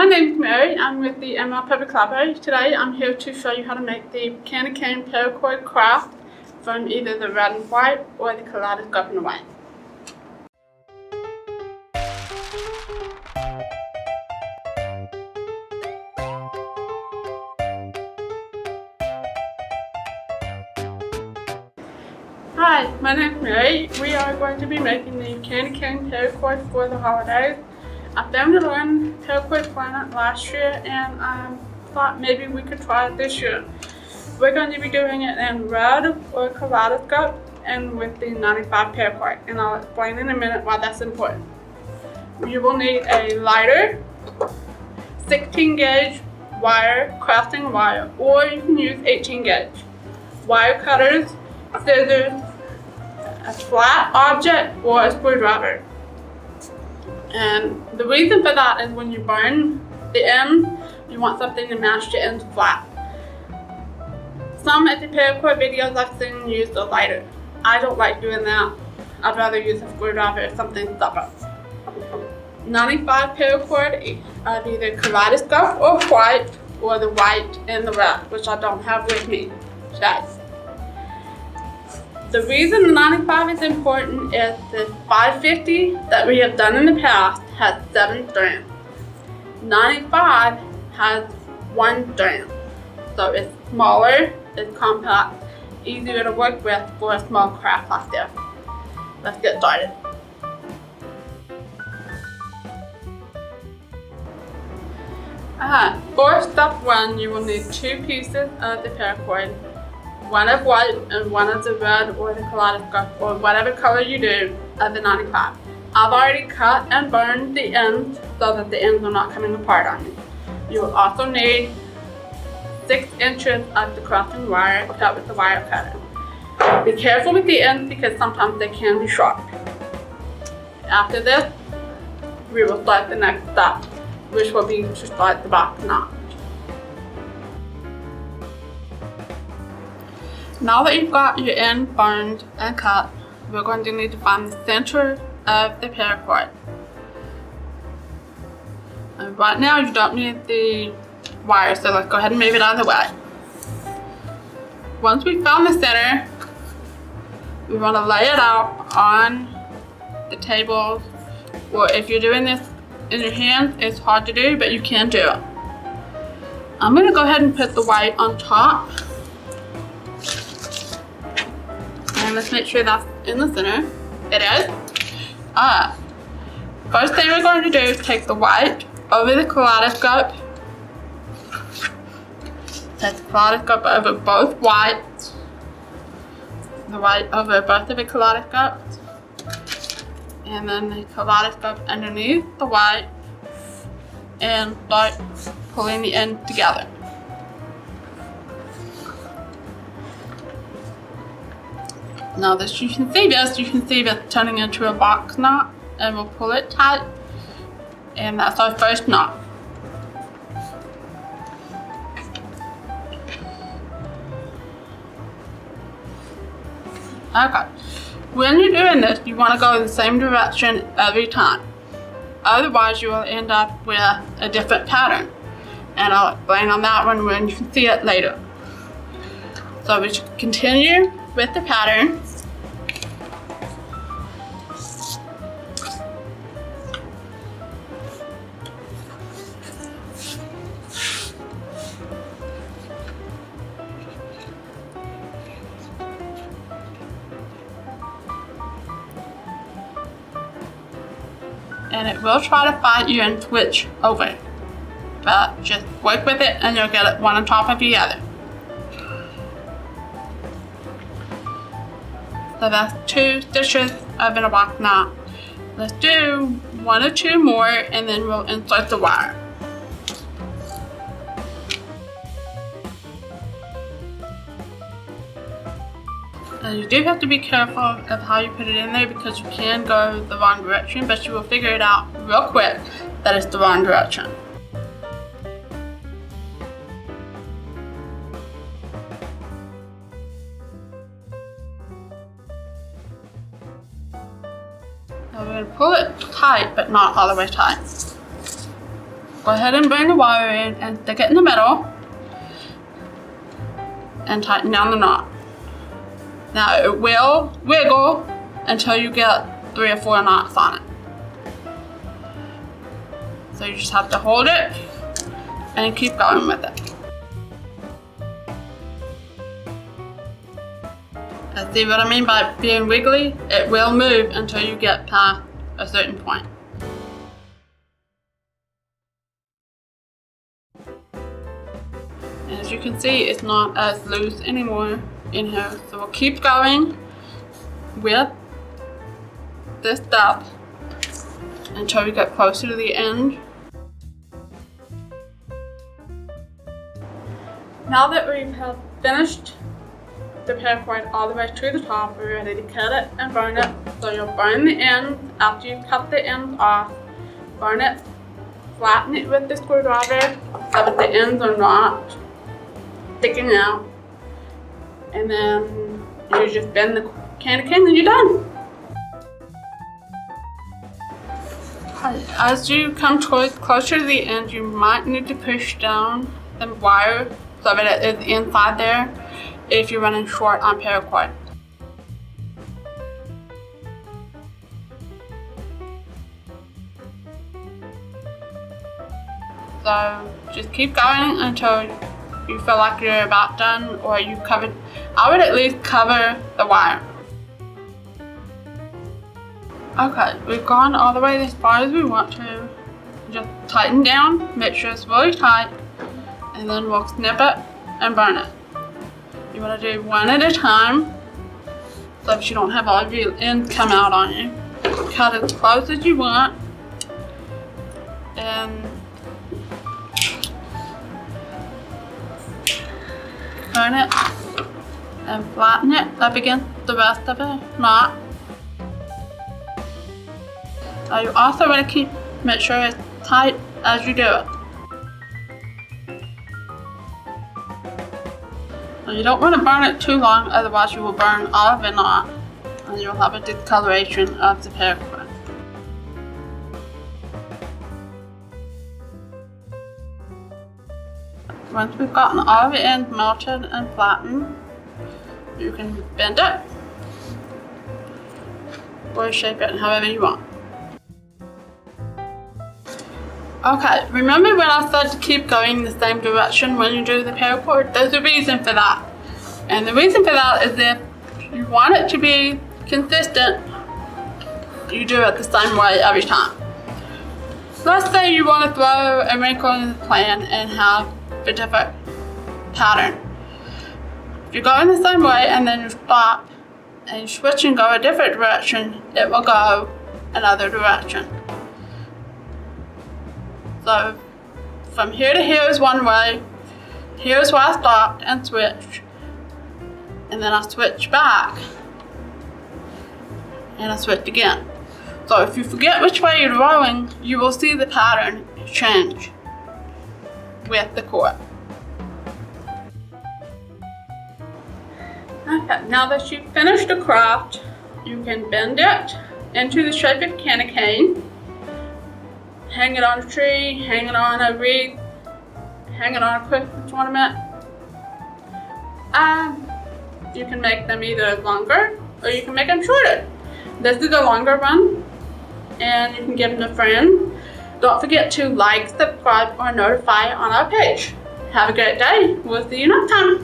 name's Mary. I'm with the ML Public Library. Today I'm here to show you how to make the candy cane paracord craft from either the red and white or the kaleidoscope and white. Hi, my name's Mary. We are going to be making the candy cane paracord for the holidays. I found it on Paracord Planet last year and I thought maybe we could try it this year. We're going to be doing it in red or kaleidoscope and with the 95 paracord, and I'll explain in a minute why that's important. You will need a lighter, 16 gauge wire, crafting wire, or you can use 18 gauge. Wire cutters, scissors, a flat object, or a screwdriver. And the reason for that is when you burn the end, you want something to match the ends flat. Some of the paracord videos I've seen use a lighter. I don't like doing that. I'd rather use a screwdriver or something stubborn. 95 paracord of either kaleidoscope or white, or the white and the red, which I don't have with me today. The reason the 95 is important is the 550 that we have done in the past has 7 strands. 95 has 1 strand. So it's smaller, it's compact, easier to work with for a small craft like this. Let's get started. For step 1, you will need 2 pieces of the paracord. One of white and one of the red or the kaleidoscope or whatever color you do of the 95. I've already cut and burned the ends so that the ends are not coming apart on you. You will also need 6 inches of the crafting wire cut with the wire cutter. Be careful with the ends because sometimes they can be sharp. After this, we will start the next step, which will be to start the box knot. Now that you've got your end burned and cut, we're going to need to find the center of the paracord. And right now you don't need the wire, so let's go ahead and move it out of the way. Once we've found the center, we want to lay it out on the table, or if you're doing this in your hands, it's hard to do, but you can do it. I'm going to go ahead and put the white on top. And let's make sure that's in the center. It is. First thing we're going to do is take the white over the kaleidoscope. Take the kaleidoscope over both whites. The white over both of the kaleidoscopes. And then the kaleidoscope underneath the white. And start pulling the end together. Now this, you can see this turning into a box knot, and we'll pull it tight, and that's our first knot. Okay, when you're doing this, you want to go in the same direction every time. Otherwise, you will end up with a different pattern, and I'll explain on that one when you can see it later. So we should continue with the pattern. And it will try to fight you and switch over, but just work with it and you'll get it one on top of the other. So that's 2 stitches of a box knot. Let's do 1 or 2 more and then we'll insert the wire. Now you do have to be careful of how you put it in there because you can go the wrong direction, but you will figure it out real quick that it's the wrong direction. Now we're going to pull it tight, but not all the way tight. go ahead and bring the wire in and stick it in the middle and tighten down the knot. Now it will wiggle until you get 3 or 4 knots on it. So you just have to hold it and keep going with it. And see what I mean by being wiggly? It will move until you get past a certain point. And as you can see, it's not as loose anymore in here. So we'll keep going with this step until we get closer to the end. Now that we have finished the paracord all the way to the top, we're ready to cut it and burn it. So you'll burn the ends after you cut the ends off. Burn it, flatten it with the screwdriver so that the ends are not sticking out. And then you just bend the candy cane and you're done. As you come closer to the end, you might need to push down the wire so that it is inside there if you're running short on paracord. So just keep going until you feel like you're about done, or you covered. I would at least cover the wire. Okay, we've gone all the way as far as we want to. Just tighten down, make sure it's really tight, and then we'll snip it and burn it. You want to do one at a time so that you don't have all of your ends come out on you. Cut as close as you want and burn it and flatten it up against the rest of the knot. You also want to make sure it's tight as you do it. And you don't want to burn it too long, otherwise you will burn all of the knot and you'll have a discoloration of the paracord. Once we've gotten all of the ends melted and flattened, you can bend it or shape it however you want. Okay, remember when I said to keep going the same direction when you do the paracord? There's a reason for that. And the reason for that is if you want it to be consistent, you do it the same way every time. Let's say you want to throw a wrinkle in the plan and have a different pattern. If you go in the same way and then you stop and you switch and go a different direction, it will go another direction. So from here to here is one way, here's where I stopped and switched, and then I switch back and I switch again. So if you forget which way you're going, you will see the pattern change with the cord. Okay, now that you've finished the craft, you can bend it into the shape of candy cane. Hang it on a tree, hang it on a wreath, hang it on a Christmas ornament. You can make them either longer or you can make them shorter. This is a longer one and you can give them to friends. Don't forget to like, subscribe, or notify on our page. Have a great day. We'll see you next time.